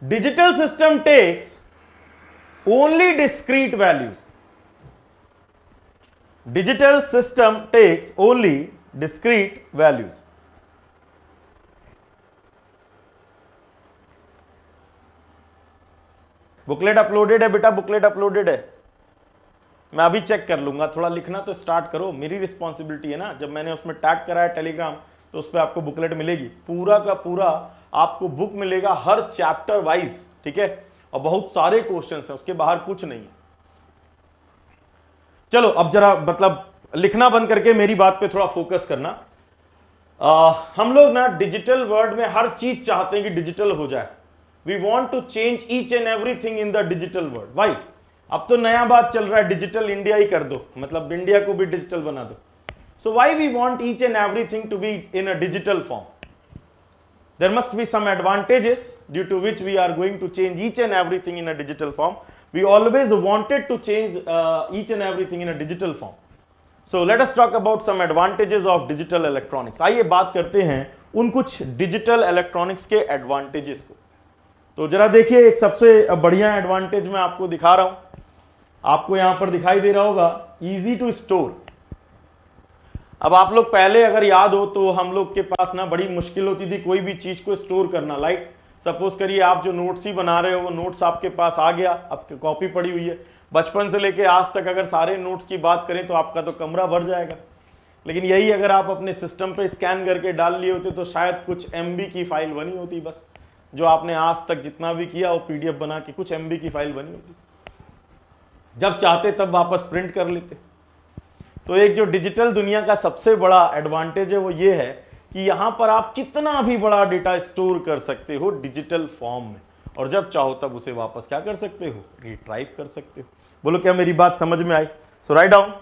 digital system takes only discrete values. Digital system takes only discrete values. Booklet uploaded है बेटा, booklet uploaded है। मैं अभी check कर लूंगा, थोड़ा लिखना तो स्टार्ट करो, मेरी रिस्पॉन्सिबिलिटी है ना। जब मैंने उसमें टैग करा है टेलीग्राम, तो उस पर आपको बुकलेट मिलेगी, पूरा का पूरा आपको बुक मिलेगा हर चैप्टर वाइज, ठीक है। और बहुत सारे क्वेश्चंस हैं, उसके बाहर कुछ नहीं है। चलो अब जरा मतलब लिखना बंद करके मेरी बात पे थोड़ा फोकस करना। हम लोग ना डिजिटल वर्ल्ड में हर चीज चाहते हैं कि डिजिटल हो जाए। We want to change each and everything in the digital world. Why? अब तो नया बात चल रहा है, डिजिटल इंडिया ही कर दो, मतलब इंडिया को भी डिजिटल बना दो। So why we want each and everything to be in a digital form? There must be some advantages due to which we are going to change each and everything in a digital form. We always wanted to change each and everything in a digital form. So let us talk about some advantages of digital electronics. आइए बात करते हैं उन कुछ digital electronics के advantages को। तो जरा देखिए, एक सबसे बढ़िया एडवांटेज मैं आपको दिखा रहा हूं, आपको यहां पर दिखाई दे रहा होगा, इजी टू स्टोर। अब आप लोग पहले अगर याद हो तो हम लोग के पास ना बड़ी मुश्किल होती थी कोई भी चीज को स्टोर करना। लाइक सपोज करिए आप जो नोट्स ही बना रहे हो, वो नोट्स आपके पास आ गया, आपकी कॉपी पड़ी हुई है, बचपन से लेके आज तक अगर सारे नोट्स की बात करें तो आपका तो कमरा भर जाएगा। लेकिन यही अगर आप अपने सिस्टम पे स्कैन करके डाल लिए होते तो शायद कुछ MB की फाइल बनी होती, बस जो आपने आज तक जितना भी किया वो PDF बना के कुछ MB की फाइल बनी होती, जब चाहते तब वापस प्रिंट कर लेते। तो एक जो डिजिटल दुनिया का सबसे बड़ा एडवांटेज है वो ये है कि यहां पर आप कितना भी बड़ा डेटा स्टोर कर सकते हो डिजिटल फॉर्म में, और जब चाहो तब उसे वापस क्या कर सकते हो, रिट्राइव कर सकते हो। बोलो क्या मेरी बात समझ में आई? सो राइट डाउन।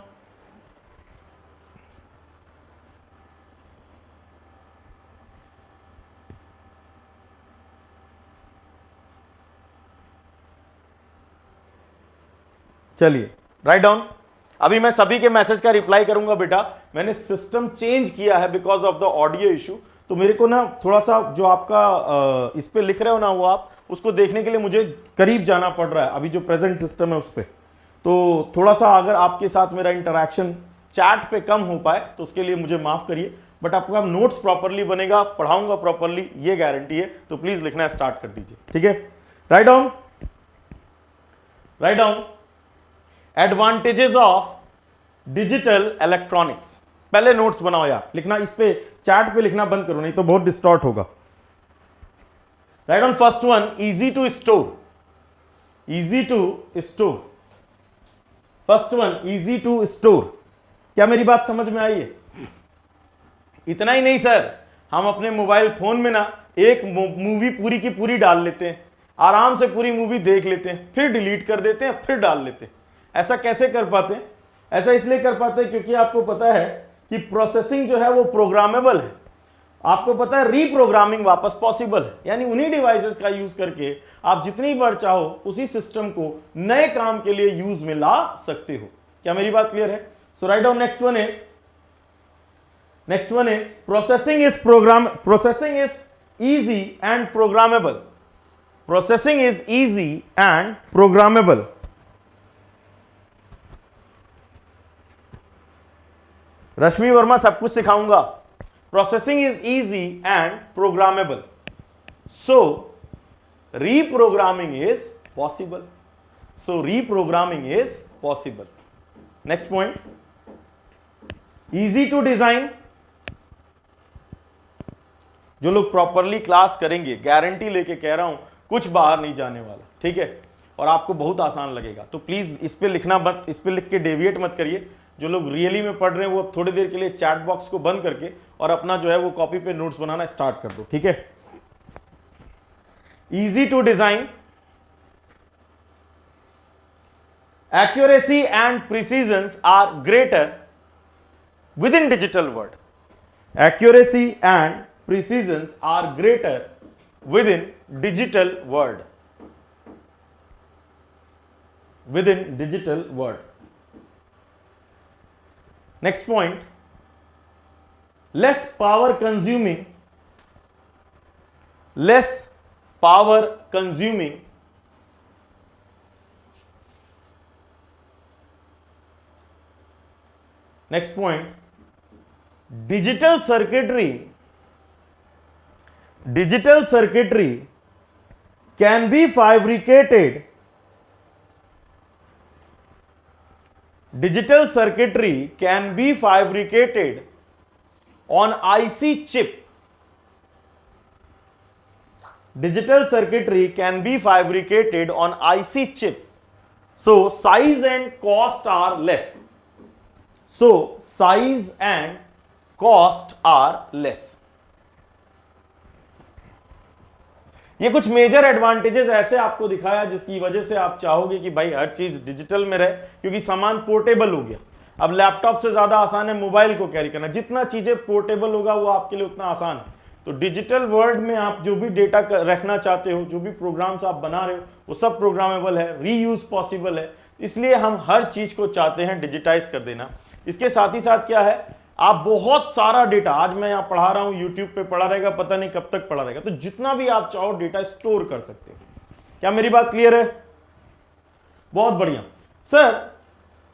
चलिए राइट डाउन। अभी मैं सभी के मैसेज का रिप्लाई करूंगा बेटा। मैंने सिस्टम चेंज किया है because of the audio issue, तो मेरे को ना थोड़ा सा जो आपका इस पे लिख रहे हो ना, वो आप उसको देखने के लिए मुझे करीब जाना पड़ रहा है, अभी जो प्रेजेंट सिस्टम है उस पर। तो थोड़ा सा अगर आपके साथ मेरा इंटरेक्शन चैट पे कम हो पाए तो उसके लिए मुझे माफ करिए, बट आपका नोट्स प्रॉपरली बनेगा, पढ़ाऊंगा प्रॉपरली, ये गारंटी है। तो प्लीज लिखना स्टार्ट कर दीजिए, ठीक है। Write down, write down. Advantages of digital electronics. पहले नोट्स बनाओ यार, लिखना इस पे चैट पे लिखना बंद करो, नहीं तो बहुत डिस्टॉर्ट होगा। Right on. First one, easy to store. Easy to store. First one, easy to store. क्या मेरी बात समझ में आई है? इतना ही नहीं सर, हम अपने मोबाइल फोन में ना एक मूवी पूरी की पूरी डाल लेते हैं, आराम से पूरी मूवी देख लेते हैं, फिर डिलीट कर देते हैं, फिर डाल लेते हैं। ऐसा कैसे कर पाते हैं? ऐसा इसलिए कर पाते हैं क्योंकि आपको पता है कि प्रोसेसिंग जो है वो प्रोग्रामेबल है। आपको पता है रीप्रोग्रामिंग वापस पॉसिबल है, यानी उन्हीं डिवाइसेस का यूज करके आप जितनी बार चाहो उसी सिस्टम को नए काम के लिए यूज में ला सकते हो। क्या मेरी बात क्लियर है? So write down. Next one is processing is easy and programmable. Processing is easy and programmable. Rashmi Verma सब कुछ सिखाऊंगा। Processing is easy and programmable. So reprogramming is possible. Next point. Easy to design. जो लोग properly class करेंगे, guarantee लेके कह रहा हूं, कुछ बाहर नहीं जाने वाला, ठीक है, और आपको बहुत आसान लगेगा। तो प्लीज इस पे लिखना मत, इस पे लिख के डेविएट मत करिए। जो लोग रियली में पढ़ रहे हैं वो अब थोड़ी देर के लिए चैट बॉक्स को बंद करके और अपना जो है वो कॉपी पे नोट्स बनाना स्टार्ट कर दो, ठीक है। Easy to design, accuracy and precision are greater within digital world. Accuracy and precisions are greater within digital world. Next point, less power consuming power consuming next point, digital circuitry can be fabricated on IC chip. Digital circuitry can be fabricated on IC chip. So size and cost are less. ये कुछ major advantages ऐसे आपको दिखाया जिसकी वजह से आप चाहोगे कि भाई हर चीज डिजिटल में रहे, क्योंकि सामान पोर्टेबल हो गया। अब लैपटॉप से ज्यादा आसान है मोबाइल को कैरी करना, जितना चीजें पोर्टेबल होगा वो आपके लिए उतना आसान है। तो डिजिटल वर्ल्ड में आप जो भी डेटा रखना चाहते हो, जो भी प्रोग्राम्स आप बना रहे हो, वो सब प्रोग्रामेबल है, रीयूज पॉसिबल है, इसलिए हम हर चीज को चाहते हैं डिजिटाइज कर देना। इसके साथ ही साथ क्या है, आप बहुत सारा डेटा, आज मैं यहां पढ़ा रहा हूं, यूट्यूब पे पढ़ा रहेगा, पता नहीं कब तक पढ़ा रहेगा, तो जितना भी आप चाहो डेटा स्टोर कर सकते हो। क्या मेरी बात क्लियर है? बहुत बढ़िया। सर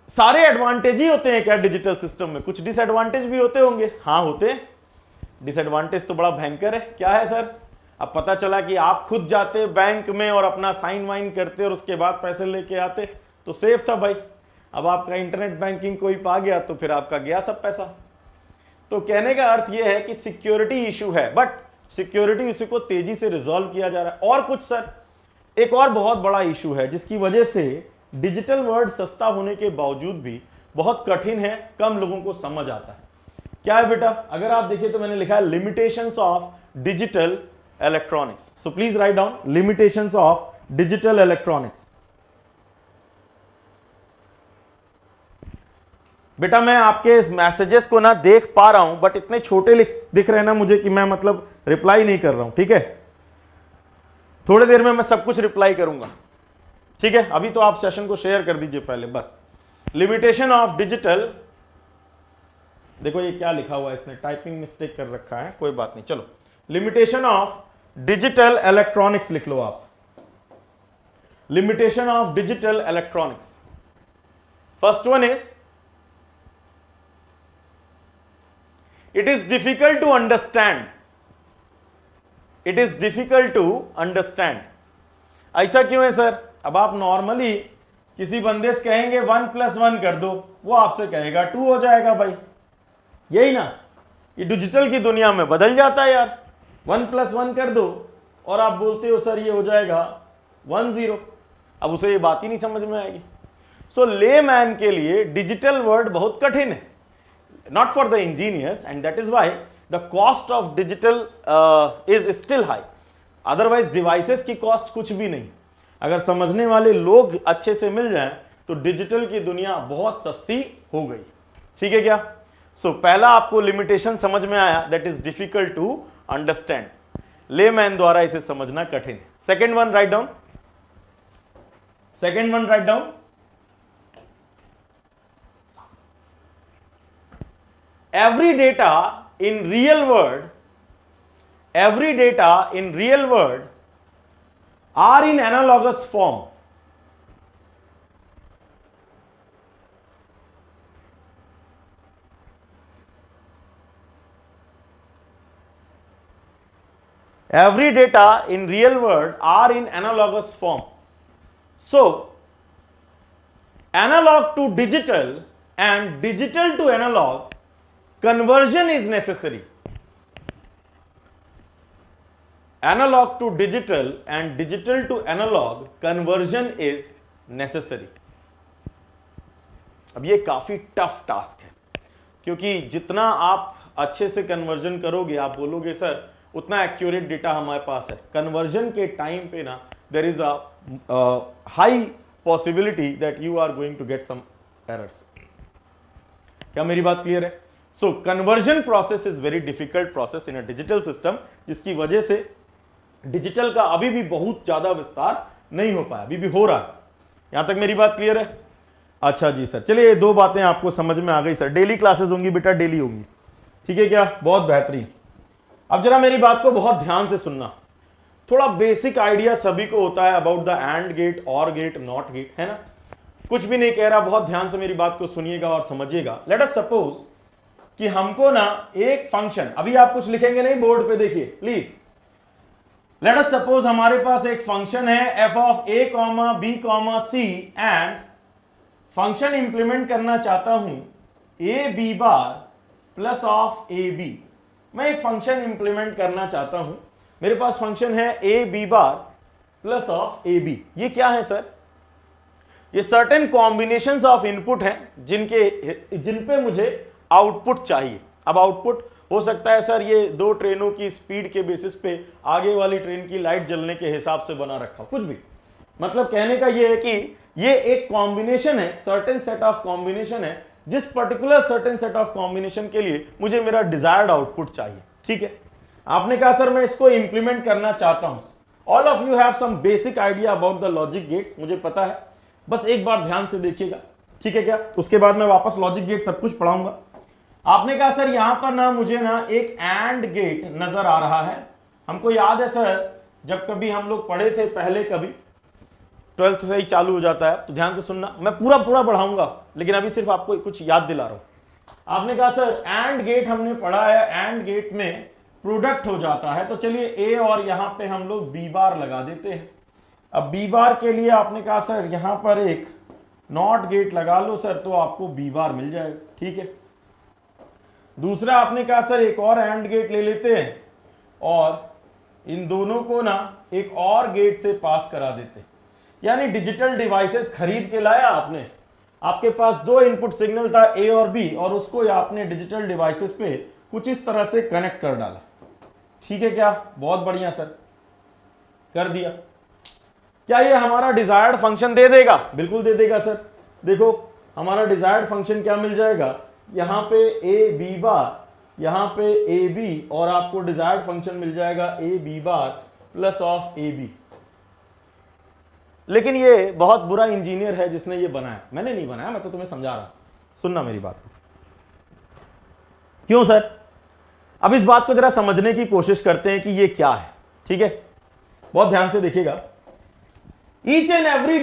सारे एडवांटेज ही होते हैं क्या डिजिटल सिस्टम में? कुछ डिसएडवांटेज भी होते होंगे। हाँ होते हैं। डिसएडवांटेज तो बड़ा भयंकर है। क्या है सर? अब पता चला कि आप खुद जाते बैंक में और अपना साइन वाइन करते और उसके बाद पैसे लेके आते तो सेफ था भाई। अब आपका इंटरनेट बैंकिंग कोई पा गया तो फिर आपका गया सब पैसा। तो कहने का अर्थ यह है कि सिक्योरिटी इशू है, बट सिक्योरिटी इशू को तेजी से रिजॉल्व किया जा रहा है। और कुछ सर, एक और बहुत बड़ा इशू है जिसकी वजह से डिजिटल वर्ल्ड सस्ता होने के बावजूद भी बहुत कठिन है, कम लोगों को समझ आता है। क्या है बेटा? अगर आप देखिए तो मैंने लिखा है limitations of digital electronics. So please write down limitations of digital electronics. बेटा मैं आपके मैसेजेस को ना देख पा रहा हूं, बट इतने छोटे दिख रहे हैं ना मुझे कि मैं मतलब रिप्लाई नहीं कर रहा हूं। ठीक है, थोड़ी देर में मैं सब कुछ रिप्लाई करूंगा। ठीक है, अभी तो आप सेशन को शेयर कर दीजिए पहले बस। लिमिटेशन ऑफ डिजिटल, देखो ये क्या लिखा हुआ है, इसने टाइपिंग मिस्टेक कर रखा है, कोई बात नहीं, चलो। लिमिटेशन ऑफ डिजिटल इलेक्ट्रॉनिक्स लिख लो आप। Limitation of digital electronics, first one is it is difficult to understand. It is difficult to understand. ऐसा क्यों है सर? अब आप नॉर्मली किसी बंदे से कहेंगे 1 + 1 कर दो, वो आपसे कहेगा 2 हो जाएगा भाई, यही ना? ये डिजिटल की दुनिया में बदल जाता है यार। 1 + 1 कर दो और आप बोलते हो सर ये हो जाएगा 1 0। अब उसे ये बात ही नहीं समझ में आएगी। सो लेमैन के लिए डिजिटल वर्ड बहुत कठिन है, not for the engineers, and that is why the cost of digital is still high. Otherwise devices की cost कुछ भी नहीं। अगर समझने वाले लोग अच्छे से मिल जाएं तो डिजिटल की दुनिया बहुत सस्ती हो गई। ठीक है क्या? सो पहला आपको लिमिटेशन समझ में आया, that is difficult to understand. Layman द्वारा इसे समझना कठिन है। Second one write down, second one write down. Every data in real world are in analogous form. Every data in real world are in analogous form. So, analog to digital and digital to analog conversion is necessary. Analog to digital and digital to analog conversion is necessary. अब ये काफी tough task है, क्योंकि जितना आप अच्छे से conversion करोगे, आप बोलोगे सर उतना एक्यूरेट डेटा हमारे पास है, कन्वर्जन के टाइम पे ना there is a high possibility that you are going to get some errors. क्या मेरी बात क्लियर है? So conversion process is very difficult process in a digital system, जिसकी वजह से डिजिटल का अभी भी बहुत ज्यादा विस्तार नहीं हो पाया, अभी भी हो रहा है। यहां तक मेरी बात क्लियर है? अच्छा जी सर, चलिए ये दो बातें आपको समझ में आ गई सर। डेली क्लासेस होंगी बेटा, डेली होंगी, ठीक है क्या? बहुत बेहतरीन। अब जरा मेरी बात को बहुत ध्यान से सुनना। थोड़ा बेसिक आइडिया सभी को होता है अबाउट द एंड गेट, और गेट, नॉट गेट, है ना। कुछ भी नहीं कह रहा, बहुत ध्यान से मेरी बात को सुनिएगा और समझिएगा। लेट अस सपोज कि हमको ना एक फंक्शन, अभी आप कुछ लिखेंगे नहीं बोर्ड पे, देखिए प्लीज। लेट अस सपोज हमारे पास एक फंक्शन है f of a, b, c and function implement करना चाहता हूं a b bar plus of a b। मैं एक फंक्शन इंप्लीमेंट करना चाहता हूं, मेरे पास फंक्शन है a b bar plus of a b। ये क्या है सर? ये सर्टेन कॉम्बिनेशंस ऑफ इनपुट हैं जिन पे मुझे आउटपुट चाहिए। अब आउटपुट हो सकता है सर ये दो ट्रेनों की स्पीड के बेसिस पे आगे वाली ट्रेन की लाइट जलने के हिसाब से बना रखा, कुछ भी। मतलब कहने का ये है कि ये एक कॉम्बिनेशन है, सर्टेन सेट ऑफ कॉम्बिनेशन है, जिस particular certain set of combination के लिए मुझे मेरा डिजायर्ड आउटपुट चाहिए। ठीक है, आपने कहा सर मैं इसको इंप्लीमेंट करना चाहता हूं। All of you have some basic idea about the logic gates, मुझे पता है, बस एक बार ध्यान से देखिएगा, ठीक है क्या? उसके बाद मैं वापस लॉजिक गेट सब कुछ पढ़ाऊंगा। आपने कहा सर यहां पर ना मुझे ना एक एंड गेट नजर आ रहा है। हमको याद है सर, जब कभी हम लोग पढ़े थे पहले, कभी 12th से ही चालू हो जाता है, तो ध्यान से सुनना, मैं पूरा पढ़ाऊंगा, लेकिन अभी सिर्फ आपको कुछ याद दिला रहा हूं। आपने कहा सर एंड गेट हमने पढ़ा है, एंड गेट में प्रोडक्ट हो जाता है, तो चलिए ए और यहां पे हम लोग बी बार लगा देते हैं। अब बी बार के लिए आपने कहा सर यहां पर एक नॉट गेट लगा लो सर, तो आपको बी बार मिल जाएगा। ठीक है, दूसरा आपने कहा सर एक और एंड गेट ले लेते हैं और इन दोनों को ना एक और गेट से पास करा देते हैं। यानी डिजिटल डिवाइसेस खरीद के लाया आपने, आपके पास दो इनपुट सिग्नल था ए और बी, और उसको आपने डिजिटल डिवाइसेस पे कुछ इस तरह से कनेक्ट कर डाला। ठीक है क्या? बहुत बढ़िया सर, कर दिया। क्या ये हमारा डिजायर्ड फंक्शन दे देगा? बिल्कुल दे देगा सर। देखो हमारा डिजायर्ड फंक्शन क्या मिल जाएगा, यहां पे ए बी बार, यहां पे ए बी, और आपको डिजायर्ड फंक्शन मिल जाएगा A B bar plus of A B. लेकिन ये बहुत बुरा इंजीनियर है जिसने ये बनाया, मैंने नहीं बनाया, मैं तो तुम्हें समझा रहा। सुनना मेरी बात को। क्यों सर? अब इस बात को जरा समझने की कोशिश करते हैं कि ये क्या है। ठीक है, बहुत ध्यान से देखिएगा। ईच एंड एवरी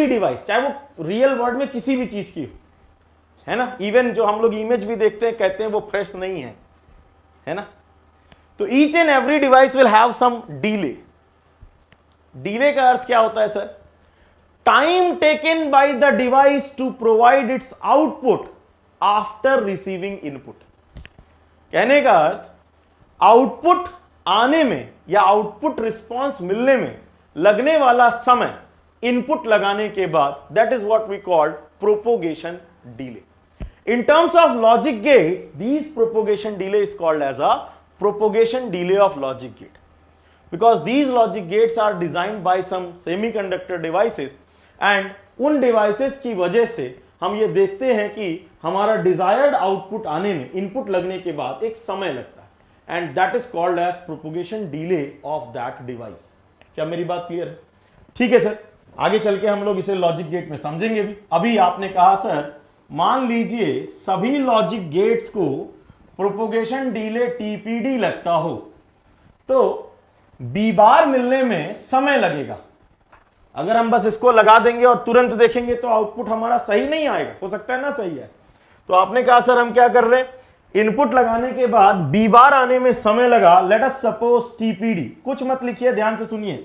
डिवाइस, चाहे वो रियल वर्ल्ड में किसी भी चीज की हो, है ना, इवन जो हम लोग इमेज भी देखते हैं कहते हैं वो फ्रेश नहीं है ना, तो each and every device will have some delay. Delay का अर्थ क्या होता है sir? Time taken by the device to provide its output after receiving input. कहने का अर्थ आउटपुट आने में या आउटपुट रिस्पॉन्स मिलने में लगने वाला समय इनपुट लगाने के बाद, that is what we called propagation delay. In terms of logic gates, these propagation delay is called as a propagation delay of logic gate, because these logic gates are designed by some semiconductor devices, and उन devices की वजह से हम ये देखते हैं कि हमारा desired output आने में input लगने के बाद एक समय लगता है, and that is called as propagation delay of that device। क्या मेरी बात क्लियर है? ठीक है सर, आगे चल के हम लोग इसे लॉजिक गेट में समझेंगे भी। अभी आपने कहा सर मान लीजिए सभी लॉजिक गेट्स को प्रोपोगेशन डिले टीपीडी लगता हो, तो बी बार मिलने में समय लगेगा। अगर हम बस इसको लगा देंगे और तुरंत देखेंगे तो आउटपुट हमारा सही नहीं आएगा, हो सकता है ना सही है। तो आपने कहा सर हम क्या कर रहे हैं, इनपुट लगाने के बाद बी बार आने में समय लगा, लेट अस सपोज टीपीडी। कुछ मत लिखिए, ध्यान से सुनिए।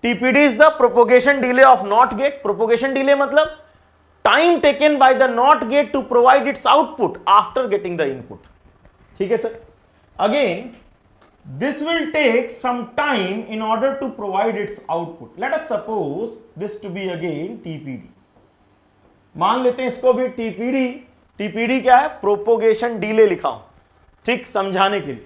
TPD is the propagation delay of NOT gate। Propagation delay मतलब time taken by the NOT gate to provide its output after getting the input। ठीक है sir. Again, this will take some time in order to provide its output। Let us suppose this to be again TPD। मान लेते हैं इसको भी TPD। TPD क्या है? Propagation delay लिखा हूं, ठीक समझाने के लिए।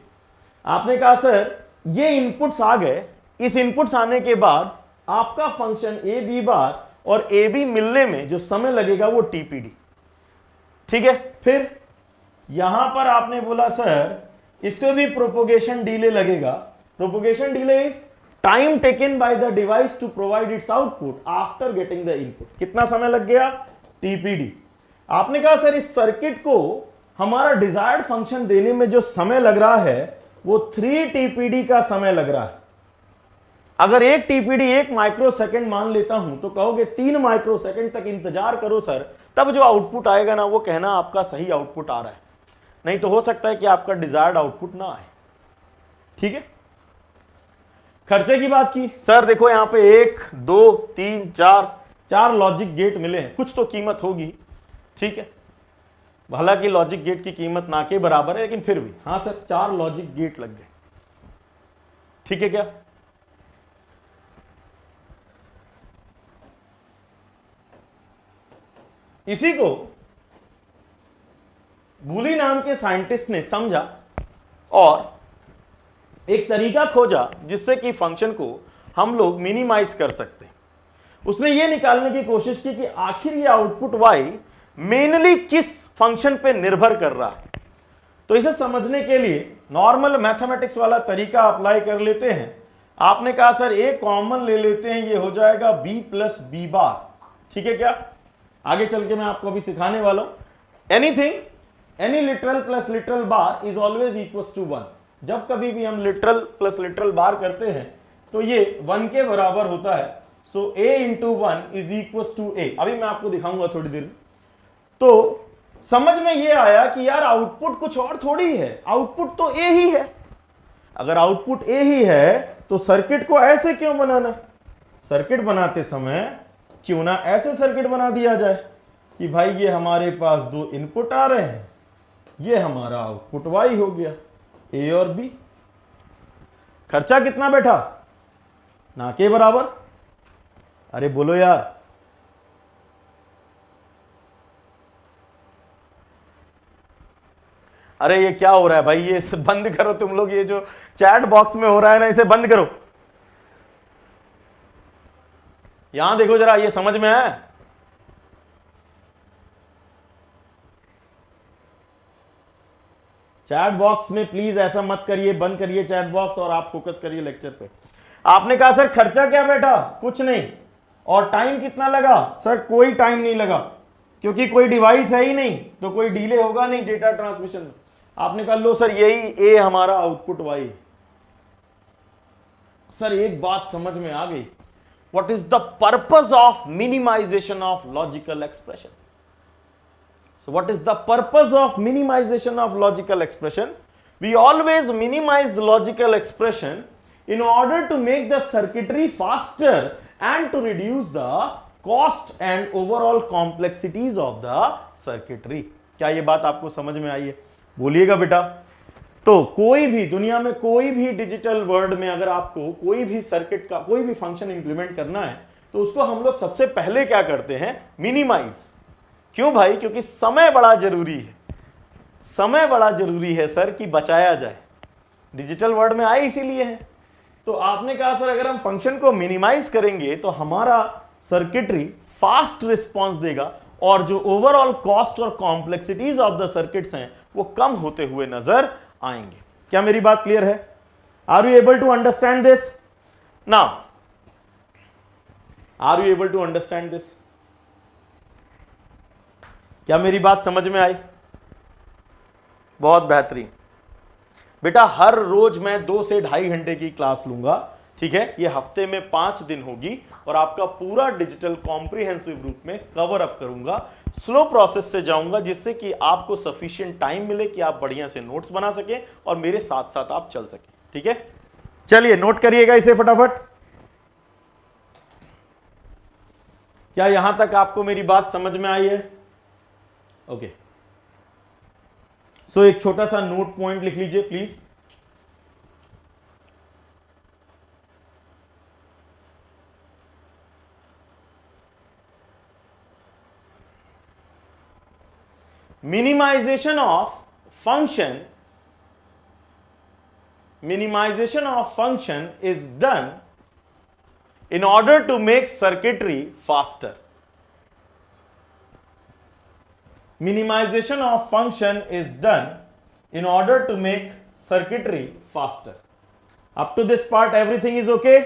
आपने कहा सर ये इनपुट्स आ गए, इस इनपुट्स आने के बाद आपका फंक्शन ए बी बार और ए बी मिलने में जो समय लगेगा वो टीपीडी। ठीक है, फिर यहां पर आपने बोला सर इसको भी प्रोपोगेशन डिले लगेगा। Propagation delay is time taken by the device to provide its output after getting the input. कितना समय लग गया? टीपीडी। आपने कहा सर इस सर्किट को हमारा डिजायर्ड फंक्शन देने में जो समय लग रहा है वो 3 टीपीडी का समय लग रहा है। अगर एक टीपीडी 1 माइक्रोसेकंड मान लेता हूं तो कहोगे 3 माइक्रोसेकंड तक इंतजार करो सर, तब जो आउटपुट आएगा ना वो कहना आपका सही आउटपुट आ रहा है, नहीं तो हो सकता है कि आपका डिजायर्ड आउटपुट ना आए। ठीक है, खर्चे की बात की सर, देखो यहां पे 1 2 3 4 लॉजिक गेट मिले हैं, कुछ तो कीमत होगी। ठीक है, हालांकि लॉजिक गेट की कीमत ना के बराबर है, लेकिन फिर भी हाँ सर 4 लॉजिक गेट लग गए। ठीक है क्या, इसी को बूली नाम के साइंटिस्ट ने समझा और एक तरीका खोजा जिससे कि फंक्शन को हम लोग मिनिमाइज कर सकते हैं। उसने ये निकालने की कोशिश की कि आखिर ये आउटपुट y मेनली किस फंक्शन पे निर्भर कर रहा है। तो इसे समझने के लिए नॉर्मल मैथमेटिक्स वाला तरीका अप्लाई कर लेते हैं। आपने कहा सर ए कॉमन ले लेते हैं, ये हो जाएगा b प्लस बी बार। ठीक है क्या, आगे चल के मैं आपको अभी सिखाने वाला हूं। Any literal plus literal bar is always equal to 1। जब कभी भी हम लिटरल प्लस लिटरल बार करते हैं तो ये 1 के बराबर होता है। So a into 1 is equal to a। अभी मैं आपको दिखाऊंगा थोड़ी देर में। तो समझ में ये आया कि यार आउटपुट कुछ और थोड़ी है, आउटपुट तो a ही है। अगर आउटपुट a ही है तो सर्किट को ऐसे क्यों बनाना, सर्किट बनाते समय क्यों ना ऐसे सर्किट बना दिया जाए कि भाई ये हमारे पास 2 इनपुट आ रहे हैं, ये हमारा आउटपुट y हो गया, a और b। खर्चा कितना बैठा, ना के बराबर। अरे बोलो यार, अरे ये क्या हो रहा है भाई, ये बंद करो तुम लोग, ये जो चैट बॉक्स में हो रहा है ना इसे बंद करो। यहां देखो जरा, ये समझ में आया? चैट बॉक्स में प्लीज ऐसा मत करिए, बंद करिए चैट बॉक्स और आप फोकस करिए लेक्चर पे। आपने कहा सर खर्चा क्या बैठा, कुछ नहीं। और टाइम कितना लगा, सर कोई टाइम नहीं लगा, क्योंकि कोई डिवाइस है ही नहीं तो कोई डिले होगा नहीं डेटा ट्रांसमिशन में। आपने कहा लो सर यही ए हमारा आउटपुट वाई। सर एक बात समझ में आ गई, what is the purpose of minimization of logical expression? So what is the purpose of minimization of logical expression? We always minimize the logical expression in order to make the circuitry faster and to reduce the cost and overall complexities of the circuitry. क्या ये बात आपको समझ में आई है? बोलिएगा बेटा। तो कोई भी दुनिया में कोई भी डिजिटल वर्ल्ड में अगर आपको कोई भी सर्किट का कोई भी फंक्शन इंप्लीमेंट करना है तो उसको हम लोग सबसे पहले क्या करते हैं, मिनिमाइज। क्यों भाई? क्योंकि समय बड़ा जरूरी है, समय बड़ा जरूरी है सर कि बचाया जाए। डिजिटल वर्ल्ड में आए इसीलिए है। तो आपने कहा सर अगर हम फंक्शन को मिनिमाइज करेंगे तो हमारा सर्किटरी फास्ट रिस्पॉन्स देगा और जो ओवरऑल कॉस्ट और कॉम्प्लेक्सिटीज ऑफ द सर्किट्स हैं वो कम होते हुए नजर आएंगे। क्या मेरी बात क्लियर है? Are you able to understand this? Now are you able to understand this? क्या मेरी बात समझ में आई? बहुत बेहतरीन बेटा। हर रोज मैं 2 से 2.5 घंटे की क्लास लूंगा, ठीक है? ये हफ्ते में 5 दिन होगी और आपका पूरा डिजिटल कॉम्प्रिहेंसिव रूप में कवर अप करूंगा। स्लो प्रोसेस से जाऊंगा जिससे कि आपको सफिशिएंट टाइम मिले कि आप बढ़िया से नोट्स बना सकें और मेरे साथ साथ आप चल सकें। ठीक है, चलिए नोट करिएगा इसे फटाफट। क्या यहां तक आपको मेरी बात समझ में आई है? ओके, सो एक छोटा सा नोट पॉइंट लिख लीजिए please. minimization of function is done in order to make circuitry faster. Minimization of function is done in order to make circuitry faster. Up to this part everything is okay?